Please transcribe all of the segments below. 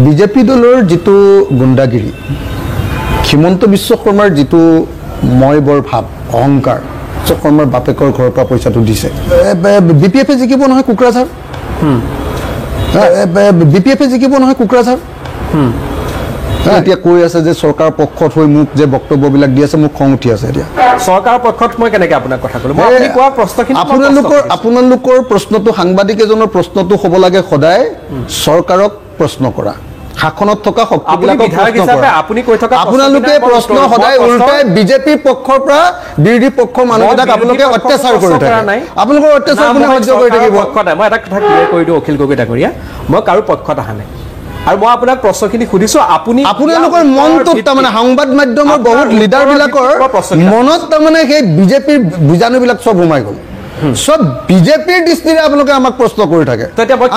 BJP দলৰ যিটো গুণ্ডাগিৰি হিমন্ত বিশ্ব শৰ্মাৰ যিটো মই বৰ ভাৱ অহংকাৰ শৰ্মাৰ বাপেকৰ ঘৰৰ পৰা পইচাটো দিছে বিপিএফে জিকিব নহয় কুকৰাঝাৰ বিপিএফে জিকিব নহয় কুকৰাঝাৰ এতিয়া কৈ আছে যে চৰকাৰ পক্ষত হৈ মোক যে বক্তব্যবিলাক দি আছে মোক খং উঠি আছে এতিয়া চৰকাৰ পক্ষত মই কেনেকৈ আপোনাক কথা ক'লো মই আপুনি কোৱা প্ৰশ্নখিনি আপোনালোকৰ প্ৰশ্নটো সাংবাদিক এজনৰ প্ৰশ্নটো হ'ব লাগে সদায় চৰকাৰক প্ৰশ্ন কৰা শাসনত থকা শক্তিবিলাকক প্ৰশ্ন কৰা আপুনি কৈ থকা আপোনালোকে প্ৰশ্ন সদায় উল্টাই বিজেপি পক্ষৰ পৰা বিৰোধী পক্ষৰ মানুহবিলাক আপোনালোকে অত্যাচাৰ কৰি থাকে আপোনালোকৰ অত্যাচাৰ কোনে সহ্য কৰি থাকিব মই এটা কথা ক্লিয়াৰ কৰি দিওঁ অখিল গগৈ ডাঙৰীয়া মই কাৰো পক্ষত অহা নাই আৰু মই আপোনাক প্ৰশ্নখিনি সুধিছো আপোনালোকৰ মনটোত তাৰমানে সংবাদ মাধ্যমৰ বহুত লিডাৰবিলাকৰ মনত তাৰমানে সেই বিজেপিৰ বীজাণুবিলাক চব সোমাই গ'ল সব বিজেপিৰ দৃষ্টিৰে আপোনালোকে আমাক প্ৰশ্ন কৰি থাকে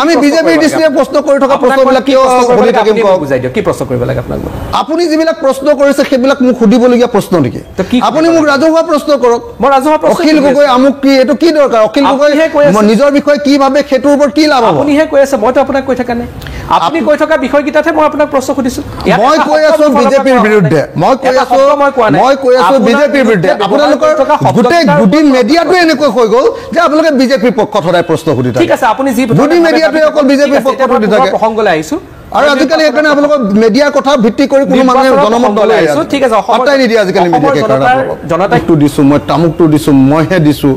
আমি বিজেপিৰ দৃষ্টিৰে প্ৰশ্ন কৰি থকা প্ৰশ্নবিলাক কিয় সুধি থাকিম বুজাই দিয়ক কি প্ৰশ্ন কৰিব লাগে আপোনাক আপুনি যিবিলাক প্ৰশ্ন কৰিছে সেইবিলাক মোক সুধিবলগীয়া প্ৰশ্ন নেকি আপুনি মোক ৰাজহুৱা প্ৰশ্ন কৰক মই ৰাজহুৱা প্ৰশ্ন অখিল গগৈ আমুক কি এইটো কি দৰকাৰ অখিল গগৈ নিজৰ বিষয়ে কি ভাবে সেইটোৰ ওপৰত কি লাভ হ'ব আপুনিহে কৈ আছে মইতো আপোনাক কৈ থকা নাই আপুনি কৈ থকা বিষয়কেইটাতহে মই আপোনাক প্ৰশ্ন সুধিছো মই কৈ আছো বিজেপিৰ বিৰুদ্ধে মই কৈ আছো বিজেপিৰ বিৰুদ্ধে আপোনালোকৰ গোটেই মিডিয়াটো এনেকৈ হৈ গ'ল যে আপোনালোকে বিজেপিৰ পক্ষত সদায় প্ৰশ্ন সুধি থাকে ঠিক আছে আপুনি যি গোটেই মিডিয়াটোৱে অকল বিজেপিৰ পক্ষত সুধি থাকে প্ৰসংগলৈ আহিছো আৰু আজিকালি সেইকাৰণে আপোনালোকৰ মিডিয়াৰ কথা ভিত্তি কৰি কোনো মানুহে জনমত দলে আহিছো ঠিক আছে পাতাই নিদিয়ে আজিকালি মিডিয়াকে জনতাকটো দিছো মই তামুকটো দিছো মইহে দিছো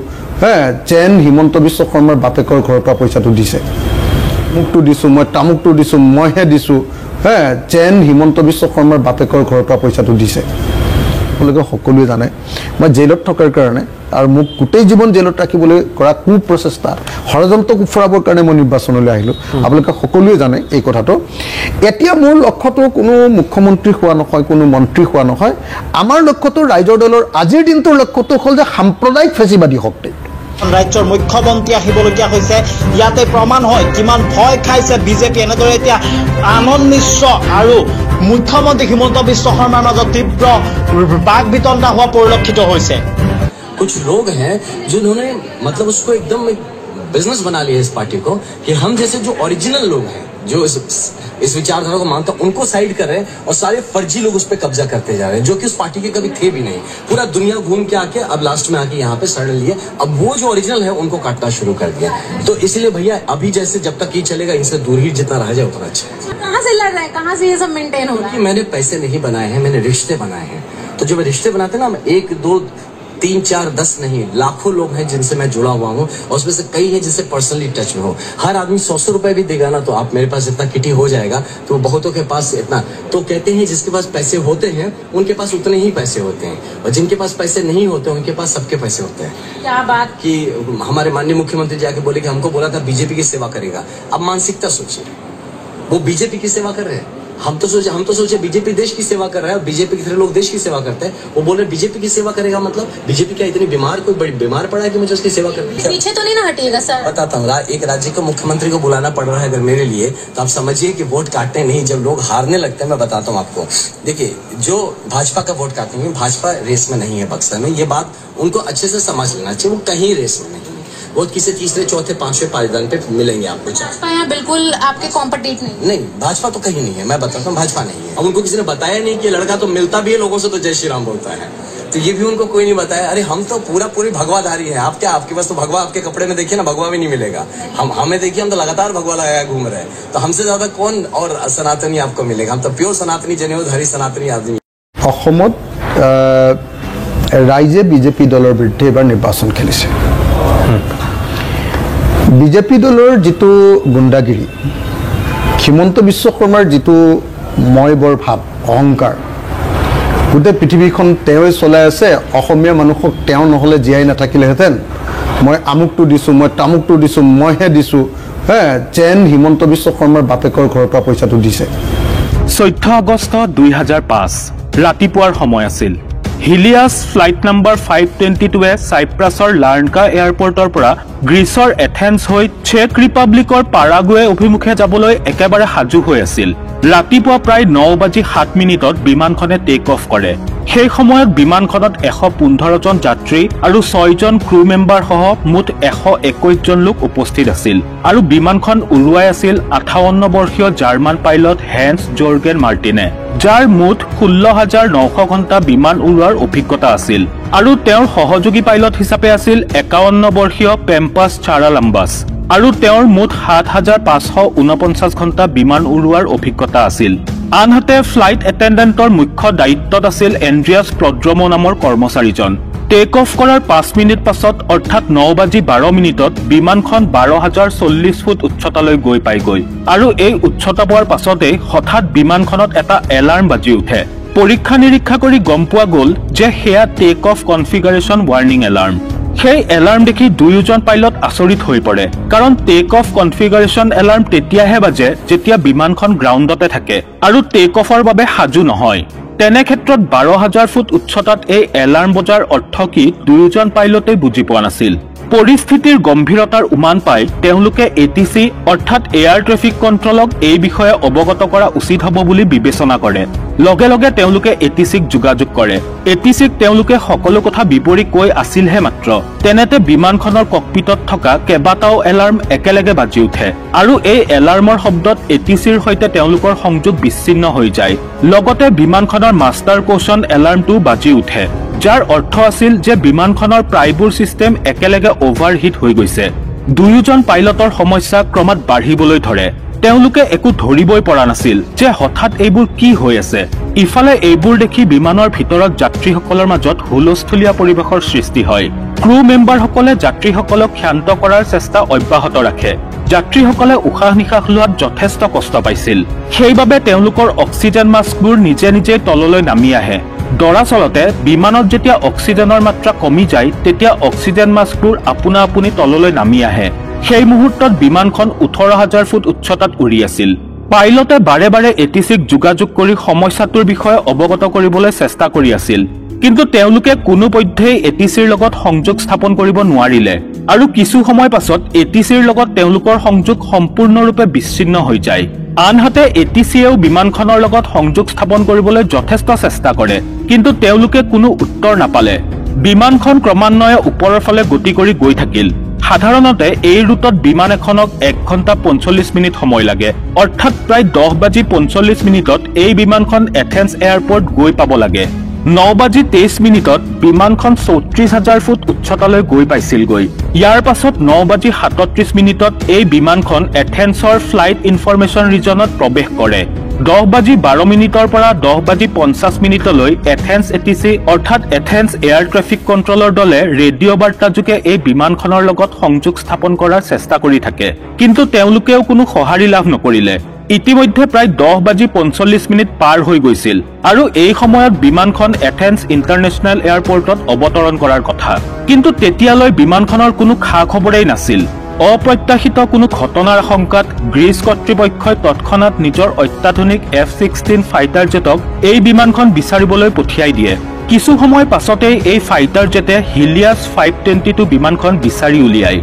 যেন হিমন্ত বিশ্ব শৰ্মাৰ বাপেকৰ ঘৰৰ পৰা পইচাটো দিছে মুকটো দিছো মই তামুকটো দিছো মইহে দিছো যেন হিমন্ত বিশ্ব শৰ্মাৰ বাপেকৰ ঘৰৰ পৰা পইচাটো দিছে আপোনালোকে সকলোৱে জানে মই জেলত থকাৰ কাৰণে আৰু মোক গোটেই জীৱন জেলত ৰাখিবলৈ কৰা কুপ্ৰচেষ্টা ষড়যন্ত্ৰ ফুৰাবৰ কাৰণে মই নিৰ্বাচনলৈ আহিলোঁ আপোনালোকে সকলোৱে জানে এই কথাটো এতিয়া মোৰ লক্ষ্যটো কোনো মুখ্যমন্ত্ৰী হোৱা নহয় কোনো মন্ত্ৰী হোৱা নহয় আমাৰ লক্ষ্যটো ৰাইজৰ দলৰ আজিৰ দিনটোৰ লক্ষ্যটো হ'ল যে সাম্প্ৰদায়িক ফেচিবাদী শক্তি ৰাজ্যৰ মুখ্যমন্ত্ৰী আহিবলগীয়া হৈছে ইয়াতে প্ৰমাণ হয় কিমান ভয় খাইছে বিজেপি এনেদৰে এতিয়া আনন্দ মিশ্ৰ আৰু মুখ্যমন্ত্ৰী হিমন্ত বিশ্ব শৰ্মাৰ মাজত তীব্ৰ বাক বিতণ্ডা হোৱা পৰিলক্ষিত হৈছে कुछ लोग हैं जिन्होंने मतलब उसको एकदम एक बिजनेस बना लिया इस पार्टी को कि हम जैसे जो ओरिजिनल लोग हैं जो इस विचारधारा को मानता उनको साइड कर रहे हैं और सारे फर्जी लोग उस पर कब्जा करते जा रहे हैं जो कि उस पार्टी के कभी थे भी नहीं पूरा दुनिया घूम के आके अब लास्ट में आके यहाँ पे सड़ लिए अब वो जो ओरिजिनल है उनको काटना शुरू कर दिया तो इसलिए भैया अभी जैसे जब तक ये चलेगा इनसे दूर ही जितना रह जाए उतना अच्छा कहाँ से लड़ रहा है कहाँ से ये सब मेंटेन हो रहा है मैंने पैसे नहीं बनाए हैं मैंने रिश्ते बनाए हैं तो जब रिश्ते बनाते हैं ना 1 2 3 4 10 नहीं लाखों लोग हैं जिनसे मैं जुड़ा हुआ हूँ और उसमें से कई हैं जिनसे पर्सनली टच में हो हर आदमी 100 रुपए भी देगा ना तो आप मेरे पास इतना किटी हो जाएगा तो बहुतों के पास इतना तो कहते हैं जिसके पास पैसे होते हैं उनके पास उतने ही पैसे होते हैं और जिनके पास पैसे नहीं होते उनके पास सबके पैसे होते हैं क्या बात कि हमारे माननीय मुख्यमंत्री जाके बोले कि हमको बोला था बीजेपी की सेवा करेगा अब मानसिकता सोचिए वो बीजेपी की सेवा कर रहे हैं हम तो सोचे बीजेपी देश की सेवा कर रहा है और बीजेपी के लोग देश की सेवा करते हैं वो बोल रहे बीजेपी की सेवा करेगा मतलब बीजेपी क्या इतनी बीमार कोई बड़ी बीमार पड़ा है कि मुझे उसकी सेवा करनी है पीछे तो नहीं ना हटिएगा सर बताता हूँ एक राज्य के मुख्यमंत्री को बुलाना पड़ रहा है अगर मेरे लिए तो आप समझिए कि वोट काटते नहीं जब लोग हारने लगते हैं मैं बताता हूँ आपको देखिए जो भाजपा का वोट काटते हैं भाजपा रेस में नहीं है बक्सर में ये बात उनको अच्छे से समझ लेना चाहिए वो कहीं रेस में नहीं वो किसी तीसरे चौथे पांचवें पायदान पे मिलेंगे आपको भाजपा यहाँ बिल्कुल आपके कॉम्पिटिट नहीं भाजपा तो कहीं नहीं है मैं बताता हूँ भाजपा नहीं है अब उनको किसी ने बताया नहीं कि लड़का तो मिलता भी है लोगों से तो जय श्री राम बोलता है तो ये भी उनको कोई नहीं बताया अरे हम तो पूरी भगवाधारी है आप क्या आपके पास तो भगवा आपके कपड़े में देखिए ना भगवा भी नहीं मिलेगा हमें देखिए हम तो लगातार भगवा लगाया घूम रहे हैं तो हमसे ज्यादा कौन और सनातनी आपको मिलेगा हम तो प्योर सनातनी जनेऊधारी सनातनी आदमी राइजे बीजेपी दলৰ বিৰুদ্ধে এবাৰ নিৰ্বাচন খেলিছে বিজেপি দলৰ যিটো গুণ্ডাগিৰি হিমন্ত বিশ্ব শৰ্মাৰ যিটো মই বৰ ভাৱ অহংকাৰ গোটেই পৃথিৱীখন তেওঁই চলাই আছে অসমীয়া মানুহক তেওঁ নহলে জীয়াই নাথাকিলেহেঁতেন মই আমুকটো দিছো মই তামুকটো দিছো মইহে দিছো যেন হিমন্ত বিশ্ব শৰ্মাৰ বাপেকৰ ঘৰৰ পৰা পইচাটো দিছে 14 আগষ্ট 2005 ৰাতিপুৱাৰ সময় আছিল হিলিয়াছ ফ্লাইট নম্বৰ 522 সাইপ্ৰাছৰ লাৰ্নকা এয়াৰপৰ্টৰ পৰা গ্ৰীচৰ এথেন্স হৈ চেক ৰিপাব্লিকৰ পাৰাগুৱে অভিমুখে যাবলৈ একেবাৰে সাজু হৈ আছিল ৰাতিপুৱা প্ৰায় 9:07 বিমানখনে টেক অফ কৰে। সেই সময়ত বিমানখনত 115 জন যাত্ৰী আৰু 6 জন ক্ৰু মেম্বাৰ সহ মুঠ 121 জন লোক উপস্থিত আছিল আৰু বিমানখন উৰুৱাই আছিল 58 বৰ্ষীয় জাৰ্মান পাইলট হেন্স জৰ্গেন মাৰ্টিনে, যাৰ মুঠ 16,900 ঘণ্টা বিমান উৰুৱাৰ অভিজ্ঞতা আছিল আৰু তেওঁৰ সহযোগী পাইলট হিচাপে আছিল 51 বৰ্ষীয় পেম্পাছ চাৰালাম্বাছ আৰু তেওঁৰ মুঠ 7,549 ঘণ্টা বিমান উৰুৱাৰ অভিজ্ঞতা আছিল। আনহাতে ফ্লাইট এটেণ্ডেণ্টৰ মুখ্য দায়িত্বত আছিল এণ্ড্ৰিয়াছ প্ৰড্ৰমো নামৰ কৰ্মচাৰীজন। টেক অফ কৰাৰ 5 মিনিট পাছত অৰ্থাৎ 9:12 বিমানখন 12,040 ফুট উচ্চতালৈ গৈ পায়গৈ আৰু এই উচ্চতা পোৱাৰ পাছতেই হঠাৎ বিমানখনত এটা এলাৰ্ম বাজি উঠে। পৰীক্ষা নিৰীক্ষা কৰি গম পোৱা গ'ল যে সেয়া take off configuration warning alarm. সেই এলাৰ্ম দেখি দুয়োজন পাইলট আচৰিত হৈ পৰে, কাৰণ টেক অফ কনফিগাৰেশ্যন এলাৰ্ম তেতিয়াহে বাজে যেতিয়া বিমানখন গ্ৰাউণ্ডতে থাকে আৰু টেক অফৰ বাবে সাজু নহয়। তেনে ক্ষেত্ৰত 12,000 ফুট উচ্চতাত এই এলাৰ্ম বজাৰ অৰ্থ কি দুয়োজন পাইলটেই বুজি পোৱা নাছিল। পৰিস্থিতিৰ গম্ভীৰতাৰ উমান পাই তেওঁলোকে ATC অৰ্থাৎ এয়াৰ ট্ৰেফিক কণ্ট্ৰলক এই বিষয়ে অৱগত কৰা উচিত হ'ব বুলি বিবেচনা কৰে। লগে লগে তেওঁলোকে ATCক যোগাযোগ কৰে। ATCক তেওঁলোকে সকলো কথা বিৱৰি কৈ আছিলহে মাত্ৰ তেনেতে বিমানখনৰ ককপিটত থকা কেইবাটাও এলাৰ্ম একেলগে বাজি উঠে আৰু এই এলাৰ্মৰ শব্দত ATCৰ সৈতে তেওঁলোকৰ সংযোগ বিচ্ছিন্ন হৈ যায়। লগতে বিমানখনৰ মাষ্টাৰ কোশ্যন এলাৰ্মটো বাজি উঠে, যাৰ অৰ্থ আছিল যে বিমানখনৰ প্ৰায়বোৰ ছিষ্টেম একেলগে অভাৰহিট হৈ গৈছে। দুয়োজন পাইলটৰ সমস্যা ক্ৰমাৎ বাঢ়িবলৈ ধৰে। তেওঁলোকে একো ধৰিবই পৰা নাছিল যে হঠাৎ এইবোৰ কি হৈ আছে। ইফালে এইবোৰ দেখি বিমানৰ ভিতৰত যাত্ৰীসকলৰ মাজত হুলস্থুলীয়া পৰিৱেশৰ সৃষ্টি হয়। ক্ৰু মেম্বাৰসকলে যাত্ৰীসকলক শান্ত কৰাৰ চেষ্টা অব্যাহত ৰাখে। যাত্ৰীসকলে উশাহ নিশাহ লোৱাত যথেষ্ট কষ্ট পাইছিল, সেইবাবে তেওঁলোকৰ অক্সিজেন মাস্কবোৰ নিজে নিজে তললৈ নামি আহে। দৰাচলতে বিমানত যেতিয়া অক্সিজেনৰ মাত্ৰা কমি যায় তেতিয়া অক্সিজেন মাস্কবোৰ আপোনা আপুনি তললৈ নামি আহে। সেই মুহূৰ্তত বিমানখন 18,000 ফুট উচ্চতাত উৰি আছিল। পাইলটে বাৰে বাৰে ATCক যোগাযোগ কৰি সমস্যাটোৰ বিষয়ে অৱগত কৰিবলৈ চেষ্টা কৰি আছিল, কিন্তু তেওঁলোকে কোনোপধ্যেই ATCৰ লগত সংযোগ স্থাপন কৰিব নোৱাৰিলে আৰু কিছু সময় পাছত ATCৰ লগত তেওঁলোকৰ সংযোগ সম্পূৰ্ণৰূপে বিচ্ছিন্ন হৈ যায়। আনহাতে ATCয়েও বিমানখনৰ লগত সংযোগ স্থাপন কৰিবলৈ যথেষ্ট চেষ্টা কৰে, কিন্তু তেওঁলোকে কোনো উত্তৰ নাপালে। বিমানখন ক্ৰমান্বয়ে ওপৰৰ ফালে গতি কৰি গৈ থাকিল। সাধাৰণতে এই ৰুটত বিমান এখনক 1 ঘণ্টা 45 মিনিট সময় লাগে, অৰ্থাৎ প্ৰায় 10:45 এই বিমানখন এথেন্স এয়াৰপৰ্ট গৈ পাব লাগে। 9:23 বিমানখন 34,000 ফুট উচ্চতালৈ গৈ পাইছিলগৈ। ইয়াৰ পাছত 9:37 এই বিমানখন এথেন্সৰ ফ্লাইট ইনফৰমেশ্যন ৰিজনত প্ৰৱেশ কৰে। 10:12 পৰা 10:50 এথেন্স ATC অৰ্থাৎ এথেন্স এয়াৰ ট্ৰেফিক কণ্ট্ৰলৰ দলে ৰেডিঅ' বাৰ্তাযোগে এই বিমানখনৰ লগত সংযোগ স্থাপন কৰাৰ চেষ্টা কৰি থাকে, কিন্তু তেওঁলোকেও কোনো সঁহাৰি লাভ নকৰিলে। ইতিমধ্যে প্ৰায় 10:45 পাৰ হৈ গৈছিল আৰু এই সময়ত বিমানখন এথেন্স ইণ্টাৰনেশ্যনেল এয়াৰপৰ্টত অৱতৰণ কৰাৰ কথা, কিন্তু তেতিয়ালৈ বিমানখনৰ কোনো খা খবৰেই নাছিল। অপ্ৰত্যাশিত কোনো ঘটনাৰ আশংকাত গ্ৰীচ কৰ্তৃপক্ষই তৎক্ষণাৎ নিজৰ অত্যাধুনিক F-16 ফাইটাৰ জেটক এই বিমানখন বিচাৰিবলৈ পঠিয়াই দিয়ে। কিছু সময় পাছতেই এই ফাইটাৰ জেটে হিলিয়াছ 522 বিমানখন বিচাৰি উলিয়ায়।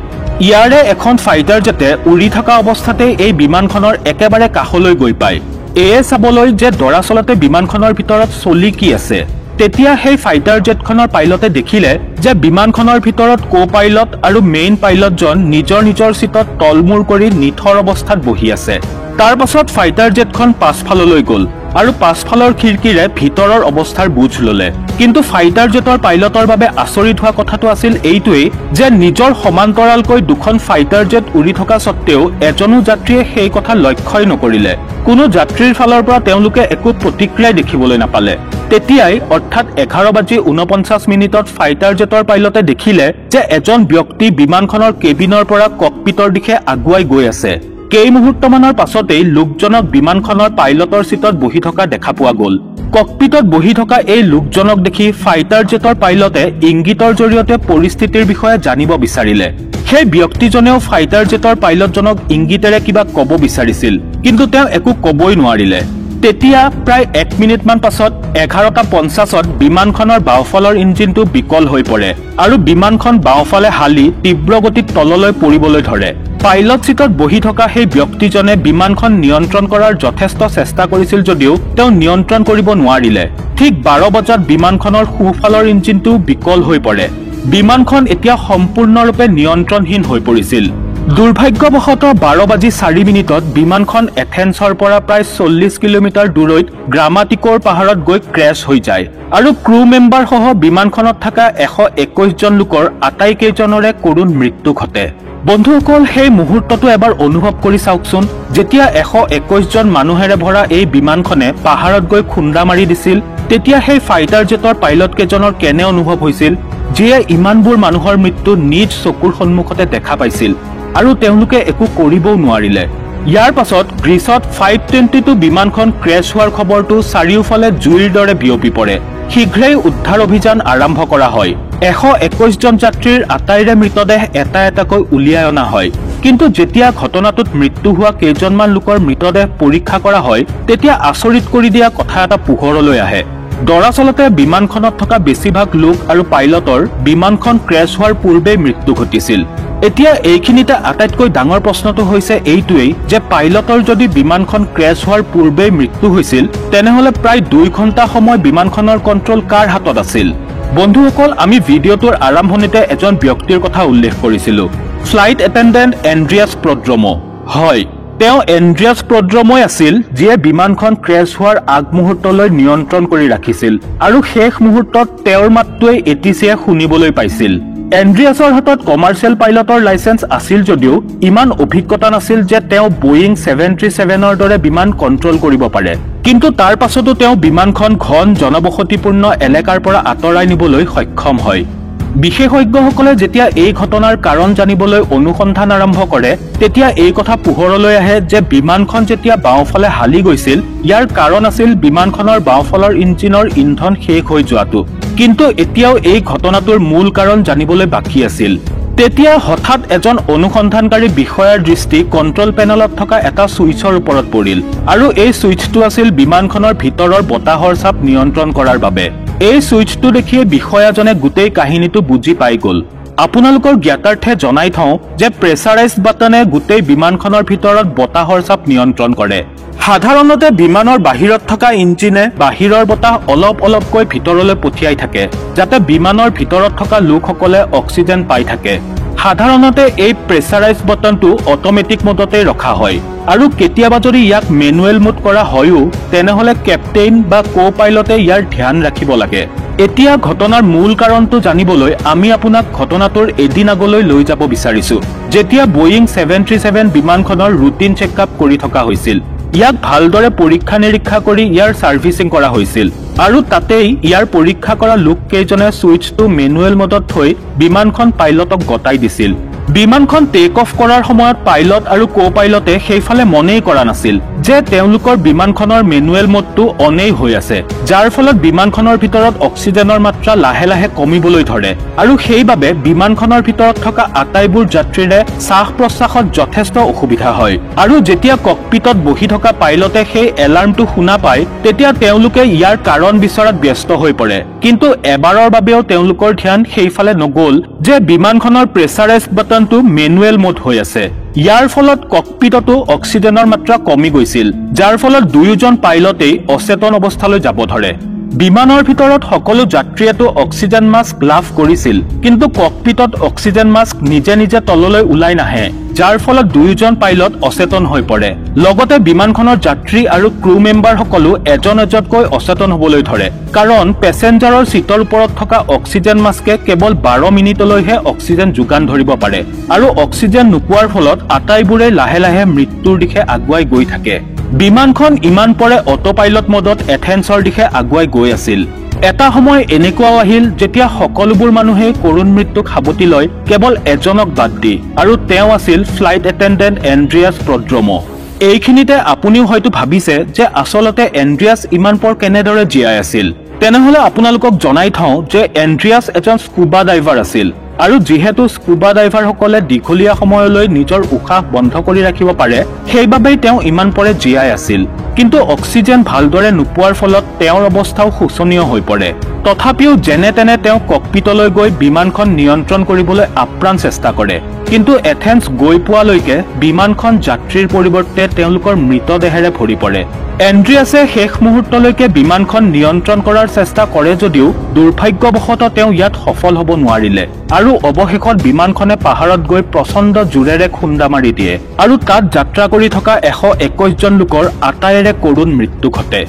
ইয়াৰে এখন ফাইটাৰ জেটে উৰি থকা অৱস্থাতেই এই বিমানখনৰ একেবাৰে কাষলৈ গৈ পায়। এয়ে চাবলৈ যে দৰাচলতে বিমানখনৰ ভিতৰত চলি কি আছে। তেতিয়া সেই ফাইটাৰ জেটখনৰ পাইলটে দেখিলে যে বিমানখনৰ ভিতৰত কো-পাইলট আৰু মেইন পাইলটজন নিজৰ নিজৰ চিটত তলমূৰ কৰি নিথৰ অৱস্থাত বহি আছে। তাৰ পাছত ফাইটাৰ জেটখন পাছফাললৈ গ'ল আৰু পাছফালৰ খিৰিকীৰে ভিতৰৰ অৱস্থাৰ বুজ ল'লে। কিন্তু ফাইটাৰ জেটৰ পাইলটৰ বাবে আচৰিত হোৱা কথাটো আছিল এইটোৱেই যে নিজৰ সমান্তৰালকৈ দুখন ফাইটাৰ জেট উৰি থকা স্বত্তেও এজনো যাত্ৰীয়ে সেই কথা লক্ষ্যই নকৰিলে। কোনো যাত্ৰীৰ ফালৰ পৰা তেওঁলোকে একো প্ৰতিক্ৰিয়াই দেখিবলৈ নাপালে। তেতিয়াই অৰ্থাৎ 11:49 ফাইটাৰ জেটৰ পাইলটে দেখিলে যে এজন ব্যক্তি বিমানখনৰ কেবিনৰ পৰা ককপিটৰ দিশে আগুৱাই গৈ আছে। কেই মুহূৰ্তমানৰ পাছতেই লোকজনক বিমানখনৰ পাইলটৰ চিটত বহি থকা দেখা পোৱা গ'ল। ককপিটত বহি থকা এই লোকজনক দেখি ফাইটাৰ জেটৰ পাইলটে ইংগিতৰ জৰিয়তে পৰিস্থিতিৰ বিষয়ে জানিব বিচাৰিলে। সেই ব্যক্তিজনেও ফাইটাৰ জেটৰ পাইলটজনক ইংগিতেৰে কিবা ক'ব বিচাৰিছিল, কিন্তু তেওঁ একো ক'বই নোৱাৰিলে। তেতিয়া প্ৰায় 1 মিনিটমান পাছত 11:50 বিমানখনৰ বাওঁফালৰ ইঞ্জিনটো বিকল হৈ পৰে আৰু বিমানখন বাওঁফালে হালি তীব্ৰ গতিত তললৈ পৰিবলৈ ধৰে। পাইলট সিটত বহি থকা সেই ব্যক্তিজনে বিমানখন নিয়ন্ত্ৰণ কৰাৰ যথেষ্ট চেষ্টা কৰিছিল যদিও তেওঁ নিয়ন্ত্ৰণ কৰিব নোৱাৰিলে। ঠিক 12 বজাত বিমানখনৰ সোঁফালৰ ইঞ্জিনটো বিকল হৈ পৰে। বিমানখন এতিয়া সম্পূৰ্ণৰূপে নিয়ন্ত্ৰণহীন হৈ পৰিছিল। দুৰ্ভাগ্যবশতঃ 12:04 বিমানখন এথেন্সৰ পৰা প্ৰায় 40 কিলোমিটাৰ দূৰৈত গ্ৰামাটিকৰ পাহাৰত গৈ ক্ৰেছ হৈ যায় আৰু ক্ৰু মেম্বাৰ সহ বিমানখনত থকা 121 জন লোকৰ আটাইকেইজনৰে কৰুণ মৃত্যু ঘটে। বন্ধুসকল, সেই মুহূৰ্তটো এবাৰ অনুভৱ কৰি চাওকচোন, যেতিয়া 121 জন মানুহেৰে ভৰা এই বিমানখনে পাহাৰত গৈ খুন্দা মাৰি দিছিল, তেতিয়া সেই ফাইটাৰ জেটৰ পাইলট কেইজনৰ কেনে অনুভৱ হৈছিল, যিয়ে ইমানবোৰ মানুহৰ মৃত্যু নিজ চকুৰ সন্মুখতে দেখা পাইছিল আৰু তেওঁলোকে একো কৰিবও নোৱাৰিলে। ইয়াৰ পাছত গ্ৰীচত 522 বিমানখন ক্ৰেছ হোৱাৰ খবৰটো চাৰিওফালে জুইৰ দৰে বিয়পি পৰে। শীঘ্ৰেই উদ্ধাৰ অভিযান আৰম্ভ কৰা হয়। 121 জন যাত্ৰীৰ আটাইৰে মৃতদেহ এটা এটাকৈ উলিয়াই অনা হয়। কিন্তু যেতিয়া ঘটনাটোত মৃত্যু হোৱা কেইজনমান লোকৰ মৃতদেহ পৰীক্ষা কৰা হয়, তেতিয়া আচৰিত কৰি দিয়া কথা এটা পোহৰলৈ আহে। দৰাচলতে বিমানখনত থকা বেছিভাগ লোক আৰু পাইলটৰ বিমানখন ক্ৰেছ হোৱাৰ পূৰ্বেই মৃত্যু ঘটিছিল। এতিয়া এইখিনিতে আটাইতকৈ ডাঙৰ প্ৰশ্নটো হৈছে এইটোৱেই যে পাইলটৰ যদি বিমানখন ক্ৰেছ হোৱাৰ পূৰ্বেই মৃত্যু হৈছিল, তেনেহলে প্ৰায় 2 ঘণ্টা সময় বিমানখনৰ কণ্ট্ৰল কাৰ হাতত আছিল? বন্ধুসকল, আমি ভিডিঅ'টোৰ আৰম্ভণিতে এজন ব্যক্তিৰ কথা উল্লেখ কৰিছিলো, ফ্লাইট এটেণ্ডেণ্ট এণ্ড্ৰিয়াছ প্ৰড্ৰমো। হয়, তেওঁ এণ্ড্ৰিয়াছ প্ৰড্ৰমোই আছিল যিয়ে বিমানখন ক্ৰেছ হোৱাৰ আগমুহূৰ্তলৈ নিয়ন্ত্ৰণ কৰি ৰাখিছিল আৰু শেষ মুহূৰ্তত তেওঁৰ মাতটোৱেই ATC-য়ে শুনিবলৈ পাইছিল। এণ্ড্ৰিয়াছৰ হাতত কমাৰ্চিয়েল পাইলটৰ লাইচেন্স আছিল যদিও ইমান অভিজ্ঞতা নাছিল যে তেওঁ বোয়িং 737ৰ দৰে বিমান কণ্ট্ৰল কৰিব পাৰে। কিন্তু তাৰ পাছতো তেওঁ বিমানখন ঘন জনবসতিপূৰ্ণ এলেকাৰ পৰা আঁতৰাই নিবলৈ সক্ষম হয়। বিশেষজ্ঞসকলে যেতিয়া এই ঘটনাৰ কাৰণ জানিবলৈ অনুসন্ধান আৰম্ভ কৰে, তেতিয়া এই কথা পোহৰলৈ আহে যে বিমানখন যেতিয়া বাওঁফালে হালি গৈছিল, ইয়াৰ কাৰণ আছিল বিমানখনৰ বাওঁফালৰ ইঞ্জিনৰ ইন্ধন শেষ হৈ যোৱাটো। কিন্তু এতিয়াও এই ঘটনাটোৰ মূল কাৰণ জানিবলৈ বাকী আছিল। তেতিয়া হঠাৎ এজন অনুসন্ধানকাৰী বিষয়াৰ দৃষ্টি কণ্ট্ৰল পেনেলত থকা এটা ছুইচৰ ওপৰত পৰিল আৰু এই ছুইচটো আছিল বিমানখনৰ ভিতৰৰ বতাহৰ চাপ নিয়ন্ত্ৰণ কৰাৰ বাবে। এই ছুইচটো দেখিয়ে বিষয়াজনে গোটেই কাহিনীটো বুজি পাই গ'ল। আপোনালোকৰ জ্ঞাতাৰ্থে জনাই থওঁ যে প্ৰেছাৰাইজ বাটনে গোটেই বিমানখনৰ ভিতৰত বতাহৰ চাপ নিয়ন্ত্ৰণ কৰে। সাধাৰণতে বিমানৰ বাহিৰত থকা ইঞ্জিনে বাহিৰৰ বতাহ অলপ অলপকৈ ভিতৰলৈ পঠিয়াই থাকে, যাতে বিমানৰ ভিতৰত থকা লোকসকলে অক্সিজেন পাই থাকে। সাধাৰণতে এই প্ৰেছাৰাইজ বাটনটো অট'মেটিক মোডতে ৰখা হয় আৰু কেতিয়াবা যদি ইয়াক মেনুৱেল মোড কৰা হয়ও, তেনেহলে কেপ্টেইন বা কো-পাইলটে ইয়াৰ ধ্যান ৰাখিব লাগে। এতিয়া ঘটনাৰ মূল কাৰণটো জানিবলৈ আমি আপোনাক ঘটনাটোৰ এদিন আগলৈ লৈ যাব বিচাৰিছো, যেতিয়া বোয়িং 737 বিমানখনৰ ৰুটিন চেকআপ কৰি থকা হৈছিল। ইয়াক ভালদৰে পৰীক্ষা নিৰীক্ষা কৰি ইয়াৰ ছাৰ্ভিচিং কৰা হৈছিল আৰু তাতেই ইয়াৰ পৰীক্ষা কৰা লোককেইজনে ছুইচটো মেনুৱেল মোডত থৈ বিমানখন পাইলটক গতাই দিছিল। বিমানখন টেক অফ কৰাৰ সময়ত পাইলট আৰু কো-পাইলটে সেইফালে মনেই কৰা নাছিল যে তেওঁলোকৰ বিমানখনৰ মেনুৱেল মোডটো অনেই হৈ আছে, যাৰ ফলত বিমানখনৰ ভিতৰত অক্সিজেনৰ মাত্ৰা লাহে লাহে কমিবলৈ ধৰে আৰু সেইবাবে বিমানখনৰ ভিতৰত থকা আটাইবোৰ যাত্ৰীৰে শ্বাস-প্ৰশ্বাসত যথেষ্ট অসুবিধা হয়। আৰু যেতিয়া ককপিটত বহি থকা পাইলটে সেই এলাৰ্মটো শুনা পায়, তেতিয়া তেওঁলোকে ইয়াৰ কাৰণ বিচৰাত ব্যস্ত হৈ পৰে। কিন্তু এবাৰৰ বাবেও তেওঁলোকৰ ধ্যান সেইফালে নগ'ল যে বিমানখনৰ প্ৰেছাৰাইজ বাটনটো মেনুৱেল মোড হৈ আছে। ইয়াৰ ফলত ককপিটতো অক্সিজেনৰ মাত্ৰা কমি গৈছিল, যাৰ ফলত দুয়োজন পাইলটেই অচেতন অৱস্থালৈ যাব ধৰে। বিমানৰ ভিতৰত সকলো যাত্ৰীয়েতো অক্সিজেন মাস্ক লাভ কৰিছিল, কিন্তু ককপিটত অক্সিজেন মাস্ক নিজে নিজে তললৈ ওলাই নাহে, যাৰ ফলত দুয়োজন পাইলট অচেতন হৈ পৰে। লগতে বিমানখনৰ যাত্ৰী আৰু ক্ৰু মেম্বাৰসকলো এজন এজনকৈ অচেতন হ'বলৈ ধৰে, কাৰণ পেছেঞ্জাৰৰ চিটৰ ওপৰত থকা অক্সিজেন মাস্কে কেৱল 12 মিনিটলৈহে অক্সিজেন যোগান ধৰিব পাৰে আৰু অক্সিজেন নোপোৱাৰ ফলত আটাইবোৰে লাহে লাহে মৃত্যুৰ দিশে আগুৱাই গৈ থাকে। বিমানখন ইমান পৰে অটো পাইলট মোডত এথেন্সৰ দিশে আগুৱাই গৈ আছিল। এটা সময় এনেকুৱাও আহিল যেতিয়া সকলোবোৰ মানুহে কৰুণ মৃত্যুক সাৱটি লয় কেৱল এজনক বাদ দি, আৰু তেওঁ আছিল ফ্লাইট এটেণ্ডেণ্ট এণ্ড্ৰিয়াছ প্ৰড্ৰমো। এইখিনিতে আপুনিও হয়তো ভাবিছে যে আচলতে এণ্ড্ৰিয়াছ ইমান পৰ কেনেদৰে জীয়াই আছিল। তেনেহলে আপোনালোকক জনাই থওঁ যে এণ্ড্ৰিয়াছ এজন স্কুবা ডাইভাৰ আছিল আৰু যিহেতু স্কুবা ডাইভাৰসকলে দীঘলীয়া সময়লৈ নিজৰ উশাহ বন্ধ কৰি ৰাখিব পাৰে, সেইবাবেই তেওঁ ইমান পৰে জীয়াই আছিল। কিন্তু অক্সিজেন ভালদৰে নোপোৱাৰ ফলত তেওঁৰ অৱস্থাও শোচনীয় হৈ পৰে। তথাপিও যেনে তেনে তেওঁ ককপিটলৈ গৈ বিমানখন নিয়ন্ত্ৰণ কৰিবলৈ আপ্ৰাণ চেষ্টা কৰে। কিন্তু এথেন্স গৈ পোৱালৈকে বিমানখন যাত্ৰীৰ পৰিৱৰ্তে তেওঁলোকৰ মৃতদেহেৰে ভৰি পৰে এন্ড্ৰিয়াছে শেষ মুহূৰ্তলৈকে বিমানখন নিয়ন্ত্ৰণ কৰাৰ চেষ্টা কৰে যদিও দুৰ্ভাগ্যবশতঃ তেওঁ ইয়াত সফল হ'ব নোৱাৰিলে আৰু অৱশেষত বিমানখনে পাহাৰত গৈ প্ৰচণ্ড জোৰেৰে খুন্দা মাৰি দিয়ে আৰু তাত যাত্ৰা কৰি থকা 121 জন লোকৰ আটাইৰে কৰুণ মৃত্যু ঘটে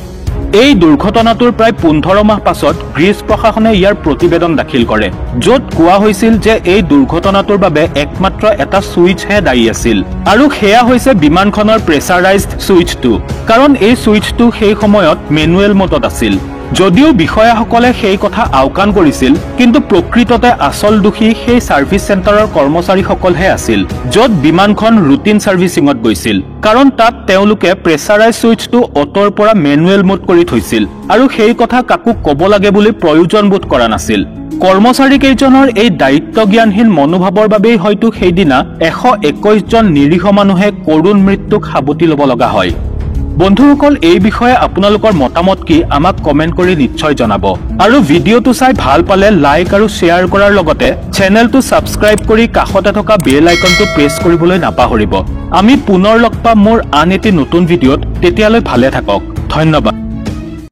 এই দুৰ্ঘটনাটোৰ প্ৰায় 15 মাহ পাছত গ্ৰীচ প্ৰশাসনে ইয়াৰ প্ৰতিবেদন দাখিল কৰে য'ত কোৱা হৈছিল যে এই দুৰ্ঘটনাটোৰ বাবে একমাত্ৰ এটা সুইচহে দায়ী আছিল আৰু সেয়া হৈছে বিমানখনৰ প্ৰেছাৰাইজড সুইচটো কাৰণ এই সুইচটো সেই সময়ত মেনুৱেল মোডত আছিল যদিও বিষয়াসকলে সেই কথা আওকাণ কৰিছিল কিন্তু প্ৰকৃততে আসল দোষী সেই সাৰ্ভিস চেণ্টাৰৰ কৰ্মচাৰীসকলহে আছিল য'ত বিমানখন ৰুটিন সাৰ্ভিসিঙত গৈছিল কাৰণ তাত তেওঁলোকে প্ৰেছাৰাইজ সুইচটো অটৰ পৰা মেনুৱেল মোড কৰি থৈছিল আৰু সেই কথা কাকো ক'ব লাগে বুলি প্ৰয়োজনবোধ কৰা নাছিল কৰ্মচাৰী কেইজনৰ এই দায়িত্বজ্ঞানহীন মনোভাৱৰ বাবেই হয়তো সেইদিনা 121 জন নিৰীহ মানুহে কৰুণ মৃত্যুক সাবটি ল'ব লগা হয় বন্ধুসকল এই বিষয়ে আপোনালোকৰ মতামত কি আমাক কমেন্ট কৰি নিশ্চয় জনাব আৰু ভিডিঅটো চাই ভাল পালে লাইক আৰু শেয়াৰ কৰাৰ লগতে চেনেলটো সাবস্ক্ৰাইব কৰি কাষতে থকা বেল আইকনটো প্ৰেছ কৰিবলৈ নাপাহৰিব আমি পুনৰ লগ পাম মোৰ আন এটি নতুন ভিডিঅত তেতিয়ালৈ ভালে থাকক ধন্যবাদ